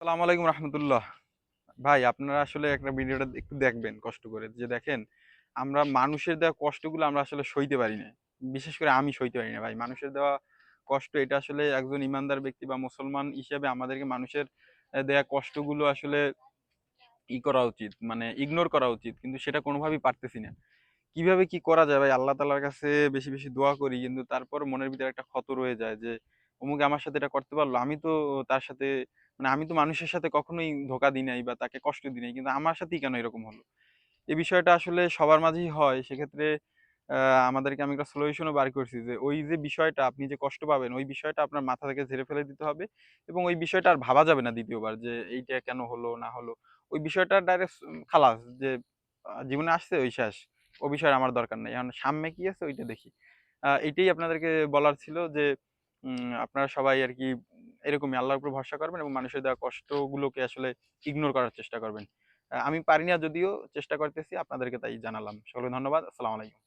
সালাম আলাইকুম রহমতুল্লাহ। ভাই আপনারা আসলে একটা ভিডিওটা একটু দেখবেন কষ্ট করে, যে দেখেন আমরা মানুষের দেওয়া কষ্টগুলো আমরা আসলে সইতে পারি না। বিশেষ করে আমি সইতে পারি না ভাই মানুষের দেওয়া কষ্ট। এটা আসলে একজন ইমানদার ব্যক্তি বা মুসলমান হিসেবে আমাদেরকে মানুষের দেয়া কষ্টগুলো আসলে করা উচিত, মানে ইগনোর করা উচিত, কিন্তু সেটা কোনোভাবেই পারতেছি না। কিভাবে কি করা যায় ভাই? আল্লাহ তাআলার কাছে বেশি বেশি দোয়া করি, কিন্তু তারপর মনের ভিতরে একটা ক্ষত রয়ে যায় যে অমুকে আমার সাথে এটা করতে পারলো, আমি তো তার সাথে, মানে আমি তো মানুষের সাথে কখনোই ধোকা দিই নাই বা তাকে কষ্ট দিই নাই, কিন্তু আমার সাথেই কেন এরকম হলো? এই বিষয়টা আসলে সবার মাঝেই হয়। সেক্ষেত্রে আমাদেরকে আমি একটা সলিউশনও বার করছি যে ওই যে বিষয়টা আপনি যে কষ্ট পাবেন, ওই বিষয়টা আপনার মাথা থেকে ঝেড়ে ফেলে দিতে হবে এবং ওই বিষয়টা আর ভাবা যাবে না দ্বিতীয়বার যে এইটা কেন হলো না হলো। ওই বিষয়টা ডাইরেক্ট খালাস, যে জীবনে আসছে ওই শেষ। ও বিষয়ে আমার দরকার নাই। এখন সামনে কি আছে ওইটা দেখি। এইটাই আপনাদেরকে বলার ছিল যে আপনারা সবাই আরকি এরকমই আল্লাহর উপর ভরসা করবেন এবং মানুষের দেওয়া কষ্টগুলোকে আসলে ইগনোর করার চেষ্টা করবেন। আমি পারি না যদিও চেষ্টা করতেছি। আপনাদেরকে তাই জানালাম। সকলকে ধন্যবাদ। আসসালামু আলাইকুম।